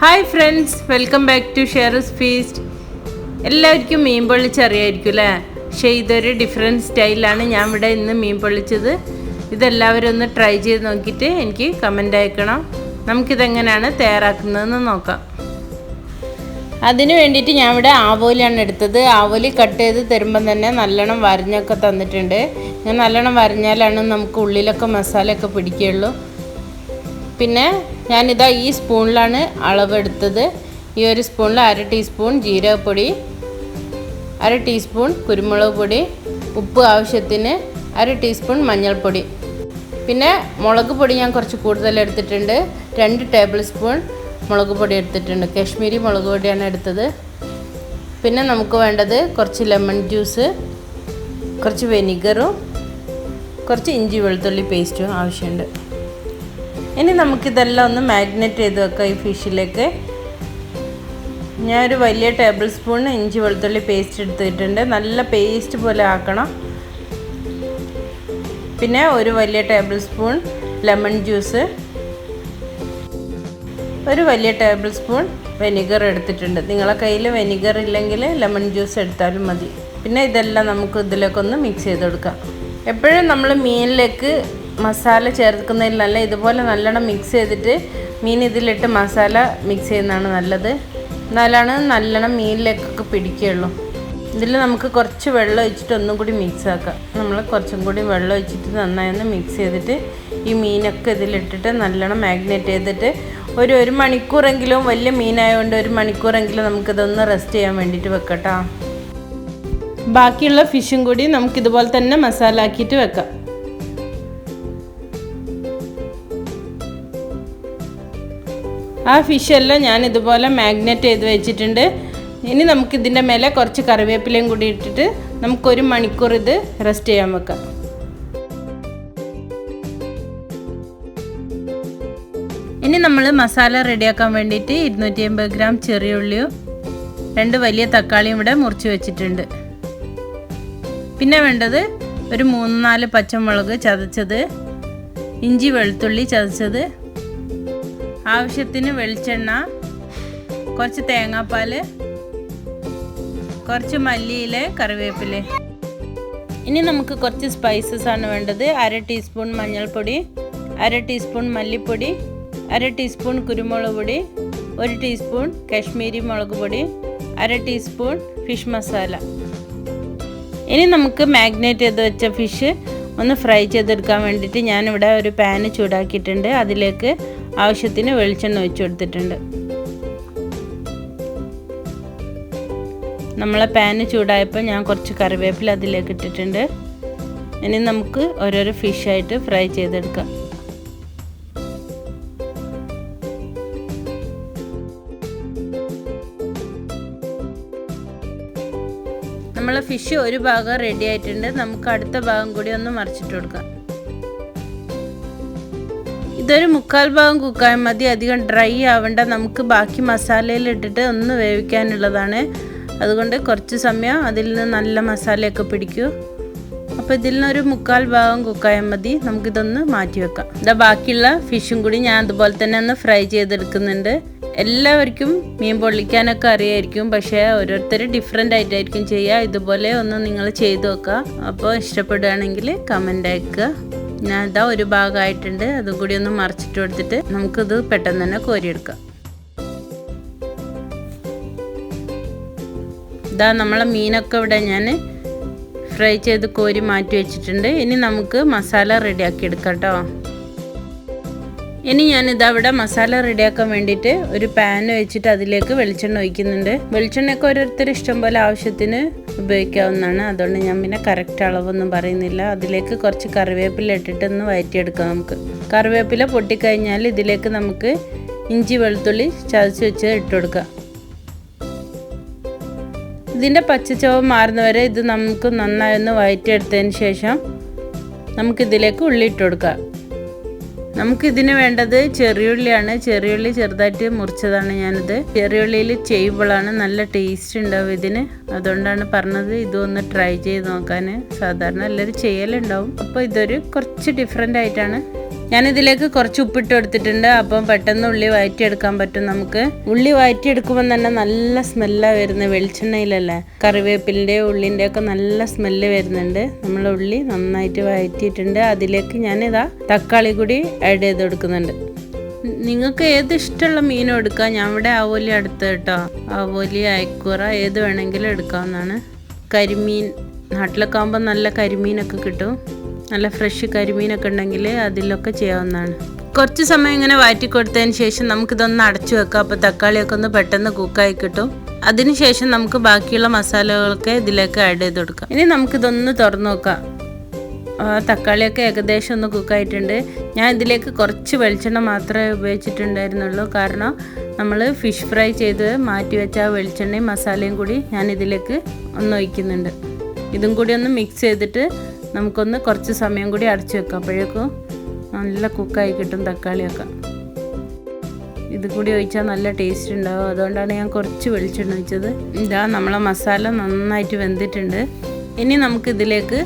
Hi friends, welcome back to shares feast. എല്ലാവർക്കും മീൻ പൊള്ളിച്ച് അറിയായിരിക്കും അല്ലേ? പക്ഷേ ഇതൊരു ഡിഫറെൻറ്റ് സ്റ്റൈലാണ് ഞാൻ ഇവിടെ ഇന്ന് മീൻ പൊള്ളിച്ചത്. ഇതെല്ലാവരും ഒന്ന് ട്രൈ ചെയ്ത് നോക്കിയിട്ട് എനിക്ക് കമൻ്റ് അയക്കണം. നമുക്കിതെങ്ങനെയാണ് തയ്യാറാക്കുന്നതെന്ന് നോക്കാം. അതിന് വേണ്ടിയിട്ട് ഞാൻ ഇവിടെ ആവോലിയാണ് എടുത്തത്. ആവോലി കട്ട് ചെയ്ത് തരുമ്പം തന്നെ നല്ലോണം വരഞ്ഞൊക്കെ തന്നിട്ടുണ്ട്. ഞാൻ നല്ലോണം വരഞ്ഞാലാണ് നമുക്ക് ഉള്ളിലൊക്കെ മസാലയൊക്കെ പിടിക്കുകയുള്ളൂ. പിന്നെ ഞാനിതാ ഈ സ്പൂണിലാണ് അളവെടുത്തത്. ഈ ഒരു സ്പൂണിൽ 1/2 ടീസ്പൂൺ ജീരകപ്പൊടി, 1/2 ടീസ്പൂൺ കുരുമുളക് പൊടി, ഉപ്പ് ആവശ്യത്തിന്, 1/2 ടീസ്പൂൺ മഞ്ഞൾപ്പൊടി. പിന്നെ മുളക് പൊടി ഞാൻ കുറച്ച് കൂടുതൽ എടുത്തിട്ടുണ്ട്. 2 ടേബിൾ സ്പൂൺ മുളക് പൊടി എടുത്തിട്ടുണ്ട്. കാശ്മീരി മുളക് പൊടിയാണ് എടുത്തത്. പിന്നെ നമുക്ക് വേണ്ടത് കുറച്ച് ലെമൺ ജ്യൂസ്, കുറച്ച് വിനിഗറും കുറച്ച് ഇഞ്ചി വെളുത്തുള്ളി പേസ്റ്റും ആവശ്യമുണ്ട്. ഇനി നമുക്കിതെല്ലാം ഒന്ന് മാഗ്നേറ്റ് ചെയ്ത് വെക്കാം. ഈ ഫിഷിലേക്ക് ഞാനൊരു വലിയ ടേബിൾ സ്പൂൺ ഇഞ്ചി വെളുത്തുള്ളി പേസ്റ്റ് എടുത്തിട്ടുണ്ട്. നല്ല പേസ്റ്റ് പോലെ ആക്കണം. പിന്നെ ഒരു വലിയ ടേബിൾ സ്പൂൺ ലെമൺ ജ്യൂസ്, ഒരു വലിയ ടേബിൾ സ്പൂൺ വിനിഗർ എടുത്തിട്ടുണ്ട്. നിങ്ങളെ കയ്യിൽ വിനിഗർ ഇല്ലെങ്കിൽ ലെമൺ ജ്യൂസ് എടുത്താലും മതി. പിന്നെ ഇതെല്ലാം നമുക്ക് ഇതിലേക്കൊന്ന് മിക്സ് ചെയ്ത് കൊടുക്കാം. എപ്പോഴും നമ്മൾ മീനിലേക്ക് മസാല ചേർക്കുന്നതിൽ നല്ല ഇതുപോലെ നല്ലോണം മിക്സ് ചെയ്തിട്ട് മീൻ ഇതിലിട്ട് മസാല മിക്സ് ചെയ്യുന്നതാണ് നല്ലത്. എന്നാലാണ് നല്ലോണം മീനിലേക്കൊക്കെ പിടിക്കുകയുള്ളൂ. ഇതിൽ നമുക്ക് കുറച്ച് വെള്ളം ഒഴിച്ചിട്ട് ഒന്നും കൂടി മിക്സ് ആക്കാം. നമ്മൾ കുറച്ചും കൂടി വെള്ളം ഒഴിച്ചിട്ട് നന്നായി ഒന്ന് മിക്സ് ചെയ്തിട്ട് ഈ മീനൊക്കെ ഇതിലിട്ടിട്ട് നല്ലോണം മാഗ്നേറ്റ് ചെയ്തിട്ട് ഒരു മണിക്കൂറെങ്കിലും, വലിയ മീനായതുകൊണ്ട് 1 മണിക്കൂറെങ്കിലും നമുക്കിതൊന്ന് റെസ്റ്റ് ചെയ്യാൻ വേണ്ടിയിട്ട് വെക്കട്ടോ. ബാക്കിയുള്ള ഫിഷും കൂടി നമുക്കിതുപോലെ തന്നെ മസാല ആക്കിയിട്ട് വെക്കാം. ആ ഫിഷെല്ലാം ഞാൻ ഇതുപോലെ മാഗ്നേറ്റ് ചെയ്ത് വെച്ചിട്ടുണ്ട്. ഇനി നമുക്കിതിൻ്റെ മേലെ കുറച്ച് കറിവേപ്പിലയും കൂടി ഇട്ടിട്ട് നമുക്ക് 1 മണിക്കൂർ ഇത് റെസ്റ്റ് ചെയ്യാൻ വെക്കാം. ഇനി നമ്മൾ മസാല റെഡിയാക്കാൻ വേണ്ടിയിട്ട് 250 ഗ്രാം ചെറിയ ഉള്ളിയും 2 വലിയ തക്കാളിയും ഇവിടെ മുറിച്ച് വെച്ചിട്ടുണ്ട്. പിന്നെ വേണ്ടത് ഒരു 3-4 പച്ചമുളക് ചതച്ചത്, ഇഞ്ചി വെളുത്തുള്ളി ചതച്ചത്, ആവശ്യത്തിന് വെളിച്ചെണ്ണ, കുറച്ച് തേങ്ങാപ്പാൽ, കുറച്ച് മല്ലിയില, കറിവേപ്പില. ഇനി നമുക്ക് കുറച്ച് സ്പൈസസ് ആണ് വേണ്ടത്. 1/2 ടീസ്പൂൺ മഞ്ഞൾപ്പൊടി, 1/2 ടീസ്പൂൺ മല്ലിപ്പൊടി, 1/2 ടീസ്പൂൺ കുരുമുളക് പൊടി, 1 ടീസ്പൂൺ കാശ്മീരി മുളക് പൊടി, 1/2 ടീസ്പൂൺ ഫിഷ് മസാല. ഇനി നമുക്ക് മാഗ്നേറ്റ് ചെയ്ത് വെച്ച ഫിഷ് ഒന്ന് ഫ്രൈ ചെയ്തെടുക്കാൻ വേണ്ടിയിട്ട് ഞാനിവിടെ ഒരു പാന് ചൂടാക്കിയിട്ടുണ്ട്. അതിലേക്ക് ആവശ്യത്തിന് വെളിച്ചെണ്ണ ഒഴിച്ചു കൊടുത്തിട്ടുണ്ട്. നമ്മളെ പാന് ചൂടായപ്പോൾ ഞാൻ കുറച്ച് കറിവേപ്പില അതിലേക്ക് ഇട്ടിട്ടുണ്ട്. ഇനി നമുക്ക് ഓരോരോ ഫിഷായിട്ട് ഫ്രൈ ചെയ്തെടുക്കാം. നമ്മളെ ഫിഷ് ഒരു ഭാഗം റെഡി ആയിട്ടുണ്ട്. നമുക്ക് അടുത്ത ഭാഗം കൂടി ഒന്ന് മറിച്ചിട്ട് കൊടുക്കാം. ഇതൊരു 1/4 ഭാഗം കുക്കായാൽ മതി. അധികം ഡ്രൈ ആവേണ്ട. നമുക്ക് ബാക്കി മസാലയിൽ ഇട്ടിട്ട് ഒന്ന് വേവിക്കാനുള്ളതാണ്. അതുകൊണ്ട് കുറച്ച് സമയം അതിൽ നിന്ന് നല്ല മസാലയൊക്കെ പിടിക്കൂ. അപ്പോൾ ഇതിൽ നിന്നൊരു 1/4 ഭാഗം കുക്കായാൽ മതി. നമുക്കിതൊന്ന് മാറ്റി വെക്കാം. ഇതാ ബാക്കിയുള്ള ഫിഷും കൂടി ഞാൻ അതുപോലെ തന്നെ ഒന്ന് ഫ്രൈ ചെയ്തെടുക്കുന്നുണ്ട്. എല്ലാവർക്കും മീൻ പൊള്ളിക്കാനൊക്കെ അറിയായിരിക്കും, പക്ഷേ ഓരോരുത്തർ ഡിഫറെൻ്റ് ആയിട്ടായിരിക്കും ചെയ്യുക. ഇതുപോലെ ഒന്ന് നിങ്ങൾ ചെയ്ത് നോക്കുക. അപ്പോൾ ഇഷ്ടപ്പെടുകയാണെങ്കിൽ കമൻ്റ് അയക്കുക. ഞാൻ ഇതാ ഒരു ഭാഗമായിട്ടുണ്ട്. അതും കൂടി ഒന്ന് മറിച്ചിട്ട് കൊടുത്തിട്ട് നമുക്കിത് പെട്ടെന്ന് തന്നെ കോരിയെടുക്കാം. ഇതാ നമ്മളെ മീനൊക്കെ ഇവിടെ ഞാൻ ഫ്രൈ ചെയ്ത് കോരി മാറ്റി വെച്ചിട്ടുണ്ട്. ഇനി നമുക്ക് മസാല റെഡിയാക്കി എടുക്കാം കേട്ടോ. ഇനി ഞാനിതാ ഇവിടെ മസാല റെഡിയാക്കാൻ വേണ്ടിയിട്ട് ഒരു പാൻ വെച്ചിട്ട് അതിലേക്ക് വെളിച്ചെണ്ണ ഒഴിക്കുന്നുണ്ട്. വെളിച്ചെണ്ണയൊക്കെ ഓരോരുത്തർ ഇഷ്ടം പോലെ ആവശ്യത്തിന് ഉപയോഗിക്കാവുന്നതാണ്. അതുകൊണ്ട് ഞാൻ പിന്നെ കറക്റ്റ് അളവൊന്നും പറയുന്നില്ല. അതിലേക്ക് കുറച്ച് കറിവേപ്പില ഇട്ടിട്ടൊന്ന് വഴറ്റിയെടുക്കാം. നമുക്ക് കറിവേപ്പില പൊട്ടിക്കഴിഞ്ഞാൽ ഇതിലേക്ക് നമുക്ക് ഇഞ്ചി വെളുത്തുള്ളി ചതച്ച് വെച്ച് ഇട്ട് കൊടുക്കാം. ഇതിൻ്റെ പച്ചച്ചവ മാറുന്നവരെ ഇത് നമുക്ക് നന്നായി ഒന്ന് വഴറ്റിയെടുത്തതിന് ശേഷം നമുക്കിതിലേക്ക് ഉള്ളി ഇട്ട് കൊടുക്കാം. നമുക്കിതിന് വേണ്ടത് ചെറിയുള്ളിയാണ്. ചെറിയുള്ളി ചെറുതായിട്ട് മുറിച്ചതാണ് ഞാനിത്. ചെറിയുള്ളിയിൽ ചെയ്യുമ്പോഴാണ് നല്ല ടേസ്റ്റ് ഉണ്ടാവും ഇതിന്. അതുകൊണ്ടാണ് പറഞ്ഞത് ഇതൊന്ന് ട്രൈ ചെയ്ത് നോക്കാൻ. സാധാരണ എല്ലാവരും ചെയ്യലുണ്ടാവും. അപ്പോൾ ഇതൊരു കുറച്ച് ഡിഫറെൻ്റ് ആയിട്ടാണ് ഞാനിതിലേക്ക് കുറച്ച് ഉപ്പിട്ട് കൊടുത്തിട്ടുണ്ട്. അപ്പം പെട്ടെന്ന് ഉള്ളി വഴറ്റിയെടുക്കാൻ പറ്റും നമുക്ക്. ഉള്ളി വഴറ്റിയെടുക്കുമ്പോൾ തന്നെ നല്ല സ്മെല്ലാണ് വരുന്നത്. വെളിച്ചെണ്ണയിലല്ലേ, കറിവേപ്പിലിൻ്റെ ഉള്ളിൻ്റെ ഒക്കെ നല്ല സ്മെല്ല് വരുന്നുണ്ട്. നമ്മൾ ഉള്ളി നന്നായിട്ട് വഴറ്റിയിട്ടുണ്ട്. അതിലേക്ക് ഞാനിതാ തക്കാളി കൂടി ആഡ് ചെയ്ത് കൊടുക്കുന്നുണ്ട്. നിങ്ങൾക്ക് ഏത് ഇഷ്ടമുള്ള മീനും എടുക്കാം. ഞാൻ ഇവിടെ ആവോലി എടുത്ത് കേട്ടോ. ആവോലി, അയക്കൂറ ഏത് വേണമെങ്കിലും എടുക്കാവുന്നതാണ്. കരിമീൻ നാട്ടിലൊക്കെ ആകുമ്പോൾ നല്ല കരിമീനൊക്കെ കിട്ടും. നല്ല ഫ്രഷ് കരിമീനൊക്കെ ഉണ്ടെങ്കിൽ അതിലൊക്കെ ചെയ്യാവുന്നതാണ്. കുറച്ച് സമയം ഇങ്ങനെ വഴറ്റി കൊടുത്തതിന് ശേഷം നമുക്കിതൊന്ന് അടച്ചു വെക്കാം. അപ്പോൾ തക്കാളിയൊക്കെ ഒന്ന് പെട്ടെന്ന് കുക്കായി കിട്ടും. അതിനുശേഷം നമുക്ക് ബാക്കിയുള്ള മസാലകളൊക്കെ ഇതിലേക്ക് ആഡ് ചെയ്ത് കൊടുക്കാം. ഇനി നമുക്കിതൊന്ന് തുറന്നു നോക്കാം. തക്കാളിയൊക്കെ ഏകദേശം ഒന്ന് കുക്കായിട്ടുണ്ട്. ഞാൻ ഇതിലേക്ക് കുറച്ച് വെളിച്ചെണ്ണ മാത്രമേ ഉപയോഗിച്ചിട്ടുണ്ടായിരുന്നുള്ളൂ. കാരണം നമ്മൾ ഫിഷ് ഫ്രൈ ചെയ്ത് മാറ്റി വെച്ച ആ വെളിച്ചെണ്ണയും മസാലയും കൂടി ഞാൻ ഇതിലേക്ക് ഒന്ന് ഒഴിക്കുന്നുണ്ട്. ഇതും കൂടി ഒന്ന് മിക്സ് ചെയ്തിട്ട് നമുക്കൊന്ന് കുറച്ച് സമയം കൂടി അടച്ചു വെക്കാം. അപ്പോഴേക്കും നല്ല കുക്കായി കിട്ടും തക്കാളിയൊക്കെ. ഇത് കൂടി ഒഴിച്ചാൽ നല്ല ടേസ്റ്റ് ഉണ്ടാവും. അതുകൊണ്ടാണ് ഞാൻ കുറച്ച് വെളിച്ചെണ്ണ ഒഴിച്ചത്. ഇതാ നമ്മളെ മസാല നന്നായിട്ട് വെന്തിട്ടുണ്ട്. ഇനി നമുക്കിതിലേക്ക്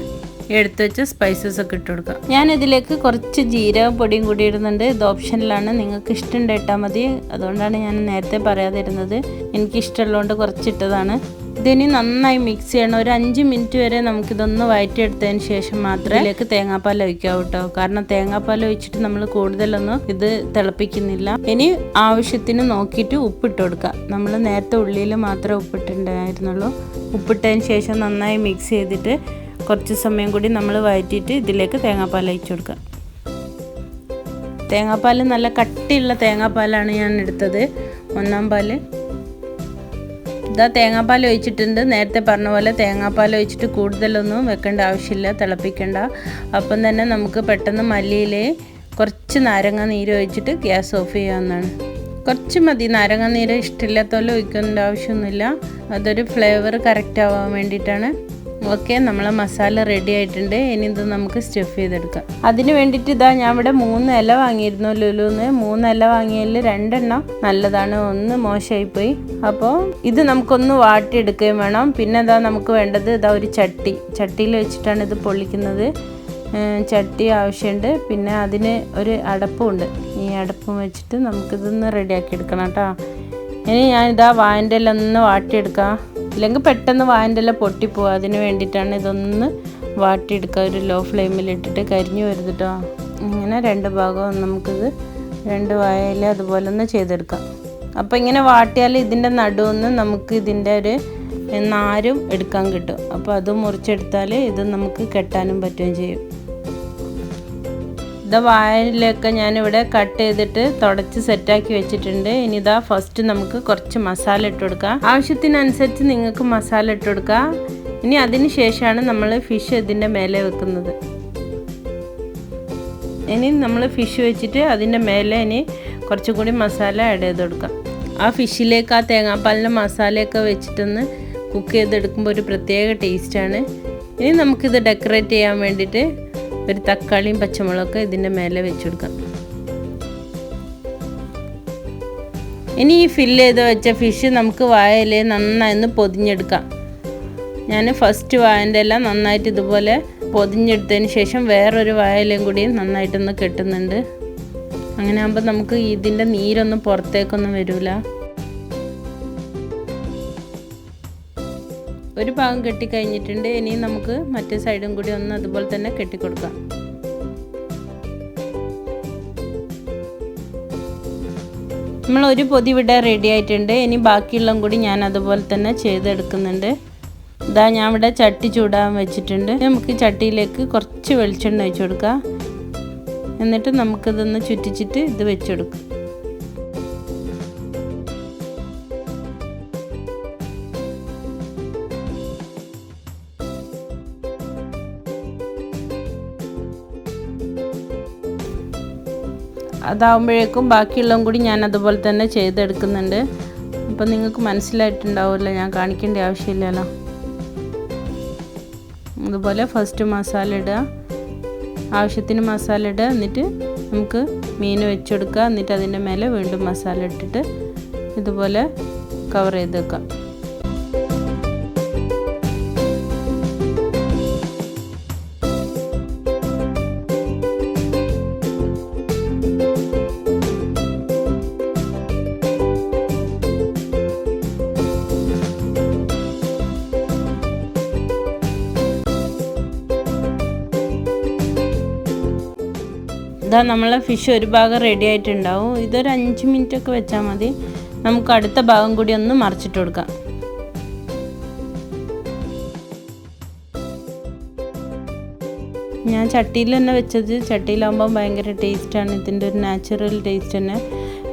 എടുത്ത് വെച്ച സ്പൈസസ് ഒക്കെ ഇട്ട് കൊടുക്കാം. ഞാനിതിലേക്ക് കുറച്ച് ജീരകപ്പൊടിയും കൂടി ഇടുന്നുണ്ട്. ഇത് ഓപ്ഷനിലാണ്, നിങ്ങൾക്ക് ഇഷ്ടമുണ്ട് ഇട്ടാൽ മതി. അതുകൊണ്ടാണ് ഞാൻ നേരത്തെ പറയാതിരുന്നത്. എനിക്കിഷ്ടമുള്ളതുകൊണ്ട് കുറച്ചിട്ടതാണ്. ഇതിനി നന്നായി മിക്സ് ചെയ്യണം. ഒരു 5 മിനിറ്റ് വരെ നമുക്കിതൊന്ന് വഴറ്റിയെടുത്തതിന് ശേഷം മാത്രമേ ഇതിലേക്ക് തേങ്ങാപ്പാൽ ഒഴിക്കാവൂ കേട്ടോ. കാരണം തേങ്ങാപ്പാൽ ഒഴിച്ചിട്ട് നമ്മൾ കൂടുതലൊന്നും ഇത് തിളപ്പിക്കുന്നില്ല. ഇനി ആവശ്യത്തിന് നോക്കിയിട്ട് ഉപ്പിട്ട് കൊടുക്കുക. നമ്മൾ നേരത്തെ ഉള്ളിയിൽ മാത്രമേ ഉപ്പിട്ടുണ്ടായിരുന്നുള്ളൂ. ഉപ്പിട്ടതിന് ശേഷം നന്നായി മിക്സ് ചെയ്തിട്ട് കുറച്ച് സമയം കൂടി നമ്മൾ വഴറ്റിയിട്ട് ഇതിലേക്ക് തേങ്ങാപ്പാൽ ഒഴിച്ചു കൊടുക്കുക. തേങ്ങാപ്പാൽ നല്ല കട്ടിയുള്ള തേങ്ങാപ്പാലാണ് ഞാൻ എടുത്തത്, 1 പാല്. ഇതാ തേങ്ങാപ്പാൽ ഒഴിച്ചിട്ടുണ്ട്. നേരത്തെ പറഞ്ഞ പോലെ തേങ്ങാപ്പാൽ ഒഴിച്ചിട്ട് കൂടുതലൊന്നും വെക്കേണ്ട ആവശ്യമില്ല, തിളപ്പിക്കേണ്ട. അപ്പം തന്നെ നമുക്ക് പെട്ടെന്ന് മല്ലിയിൽ കുറച്ച് നാരങ്ങ നീര് ഒഴിച്ചിട്ട് ഗ്യാസ് ഓഫ് ചെയ്യാവുന്നതാണ്. കുറച്ച് മതി. നാരങ്ങ നീര് ഇഷ്ടമില്ലാത്തപോലെ ഒഴിക്കേണ്ട ആവശ്യമൊന്നുമില്ല. അതൊരു ഫ്ലേവർ കറക്റ്റ് ആവാൻ വേണ്ടിയിട്ടാണ്. ഓക്കെ, നമ്മളെ മസാല റെഡി ആയിട്ടുണ്ട്. ഇനി ഇത് നമുക്ക് സ്റ്റഫ് ചെയ്തെടുക്കാം. അതിന് വേണ്ടിയിട്ട് ഇതാ ഞാൻ ഇവിടെ 3 ഇല വാങ്ങിയിരുന്നു ലുലുന്ന്. 3 ഇല വാങ്ങിയതിൽ 2 എണ്ണം നല്ലതാണ്, 1 മോശമായിപ്പോയി. അപ്പോൾ ഇത് നമുക്കൊന്ന് വാട്ടിയെടുക്കുകയും വേണം. പിന്നെ ഇതാ നമുക്ക് വേണ്ടത് ഇതാ ഒരു ചട്ടിയിൽ വെച്ചിട്ടാണ് ഇത് പൊള്ളിക്കുന്നത്. ചട്ടി ആവശ്യമുണ്ട്. പിന്നെ അതിന് ഒരു അടപ്പുണ്ട്. ഈ അടപ്പും വെച്ചിട്ട് നമുക്കിതൊന്ന് റെഡിയാക്കി എടുക്കണം കേട്ടോ. ഇനി ഞാനിതാ വാഴൻ്റെ ഇല ഒന്ന് വാട്ടിയെടുക്കാം. ഇല്ലെങ്കിൽ പെട്ടെന്ന് വാഴൻ്റെ ഇല പൊട്ടിപ്പോവുക. അതിന് വേണ്ടിയിട്ടാണ് ഇതൊന്ന് വാട്ടിയെടുക്കുക. ഒരു ലോ ഫ്ലെയിമിലിട്ടിട്ട് കരിഞ്ഞു വരുത് കേട്ടോ. ഇങ്ങനെ 2 ഭാഗവും നമുക്കിത് 2 വാഴയില അതുപോലെ ഒന്ന് ചെയ്തെടുക്കാം. അപ്പോൾ ഇങ്ങനെ വാട്ടിയാൽ ഇതിൻ്റെ നടുവൊന്ന് നമുക്ക് ഇതിൻ്റെ ഒരു നാരും എടുക്കാൻ കിട്ടും. അപ്പോൾ അത് മുറിച്ചെടുത്താൽ ഇത് നമുക്ക് കെട്ടാനും പറ്റുകയും ചെയ്യും. ഇതാ വാഴയിലൊക്കെ ഞാനിവിടെ കട്ട് ചെയ്തിട്ട് തുടച്ച് സെറ്റാക്കി വെച്ചിട്ടുണ്ട്. ഇനി ഇതാ ഫസ്റ്റ് നമുക്ക് കുറച്ച് മസാല ഇട്ട് കൊടുക്കാം. ആവശ്യത്തിനനുസരിച്ച് നിങ്ങൾക്ക് മസാല ഇട്ട് കൊടുക്കാം. ഇനി അതിന് ശേഷമാണ് നമ്മൾ ഫിഷ് ഇതിൻ്റെ മേലെ വെക്കുന്നത്. ഇനി നമ്മൾ ഫിഷ് വെച്ചിട്ട് അതിൻ്റെ മേലെ ഇനി കുറച്ചും കൂടി മസാല ആഡ് ചെയ്ത് കൊടുക്കാം. ആ ഫിഷിലേക്ക് ആ തേങ്ങാപ്പാലിൻ്റെ മസാലയൊക്കെ വെച്ചിട്ടൊന്ന് കുക്ക് ചെയ്തെടുക്കുമ്പോൾ ഒരു പ്രത്യേക ടേസ്റ്റാണ്. ഇനി നമുക്കിത് ഡെക്കറേറ്റ് ചെയ്യാൻ വേണ്ടിയിട്ട് ഒരു തക്കാളിയും പച്ചമുളകൊക്കെ ഇതിൻ്റെ മേലെ വെച്ച് കൊടുക്കാം. ഇനി ഈ ഫില്ല് ചെയ്ത് വെച്ച ഫിഷ് നമുക്ക് വാഴയില നന്നായി ഒന്ന് പൊതിഞ്ഞെടുക്കാം. ഞാൻ ഫസ്റ്റ് വാഴൻ്റെ എല്ലാം നന്നായിട്ട് ഇതുപോലെ പൊതിഞ്ഞെടുത്തതിന് ശേഷം വേറൊരു വാഴയിലയും കൂടി നന്നായിട്ടൊന്ന് കെട്ടുന്നുണ്ട്. അങ്ങനെ ആകുമ്പോൾ നമുക്ക് ഇതിൻ്റെ നീരൊന്നും പുറത്തേക്കൊന്നും വരില്ല. ഒരു ഭാഗം കെട്ടിക്കഴിഞ്ഞിട്ടുണ്ട്. ഇനി നമുക്ക് മറ്റേ സൈഡും കൂടി ഒന്ന് അതുപോലെ തന്നെ കെട്ടിക്കൊടുക്കാം. നമ്മൾ ഒരു പൊതി ഇവിടെ റെഡി ആയിട്ടുണ്ട്. ഇനി ബാക്കിയുള്ളതും കൂടി ഞാൻ അതുപോലെ തന്നെ ചെയ്തെടുക്കുന്നുണ്ട്. ഇതാ ഞാൻ ഇവിടെ ചട്ടി ചൂടാൻ വെച്ചിട്ടുണ്ട്. നമുക്ക് ചട്ടിയിലേക്ക് കുറച്ച് വെളിച്ചെണ്ണ ഒഴിച്ചു കൊടുക്കാം. എന്നിട്ട് നമുക്കിതൊന്ന് ചുറ്റിച്ചിട്ട് ഇത് വെച്ചെടുക്കും. അതാവുമ്പോഴേക്കും ബാക്കിയുള്ളതും കൂടി ഞാൻ അതുപോലെ തന്നെ ചെയ്തെടുക്കുന്നുണ്ട്. അപ്പോൾ നിങ്ങൾക്ക് മനസ്സിലായിട്ടുണ്ടാവുമല്ലോ, ഞാൻ കാണിക്കേണ്ട ആവശ്യമില്ലല്ലോ. അതുപോലെ ഫസ്റ്റ് മസാല ഇടുക, ആവശ്യത്തിന് മസാല ഇടുക. എന്നിട്ട് നമുക്ക് മീൻ വെച്ചെടുക്കുക. എന്നിട്ട് അതിൻ്റെ മേലെ വീണ്ടും മസാല ഇട്ടിട്ട് ഇതുപോലെ കവർ ചെയ്ത് വെക്കാം. ഇതാ നമ്മളെ ഫിഷ് ഒരു ഭാഗം റെഡി ആയിട്ടുണ്ടാവും. ഇതൊരു 5 മിനിറ്റ് ഒക്കെ വെച്ചാൽ മതി. നമുക്ക് അടുത്ത ഭാഗം കൂടി ഒന്ന് മറിച്ചിട്ട് കൊടുക്കാം. ഞാൻ ചട്ടിയിൽ തന്നെ വെച്ചത്. ചട്ടിയിലാകുമ്പോൾ ഭയങ്കര ടേസ്റ്റാണ്. ഇതിൻ്റെ ഒരു നാച്ചുറൽ ടേസ്റ്റ് തന്നെ.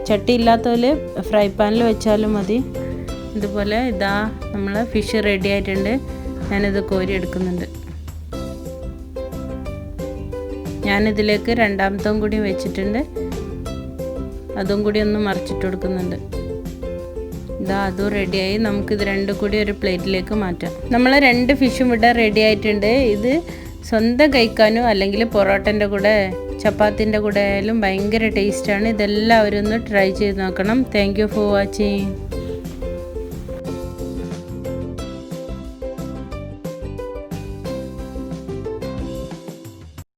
ചട്ടി ഇല്ലാത്തപോലെ ഫ്രൈ പാനിൽ വെച്ചാലും മതി. ഇതുപോലെ ഇതാ നമ്മളെ ഫിഷ് റെഡി ആയിട്ടുണ്ട്. ഞാനിത് കോരി എടുക്കുന്നുണ്ട്. ഞാനിതിലേക്ക് രണ്ടാമത്തും കൂടി വെച്ചിട്ടുണ്ട്. അതും കൂടി ഒന്ന് മറിച്ചിട്ട് കൊടുക്കുന്നുണ്ട്. ഇതാ അതും റെഡിയായി. നമുക്കിത് രണ്ടും കൂടി ഒരു പ്ലേറ്റിലേക്ക് മാറ്റാം. നമ്മൾ 2 ഫിഷും ഇവിടെ റെഡി ആയിട്ടുണ്ട്. ഇത് സ്വന്തം കഴിക്കാനും അല്ലെങ്കിൽ പൊറോട്ടൻ്റെ കൂടെ ചപ്പാത്തിൻ്റെ കൂടെ ആയാലും ഭയങ്കര ടേസ്റ്റാണ്. ഇതെല്ലാവരും ഒന്ന് ട്രൈ ചെയ്ത് നോക്കണം. Thank you for watching.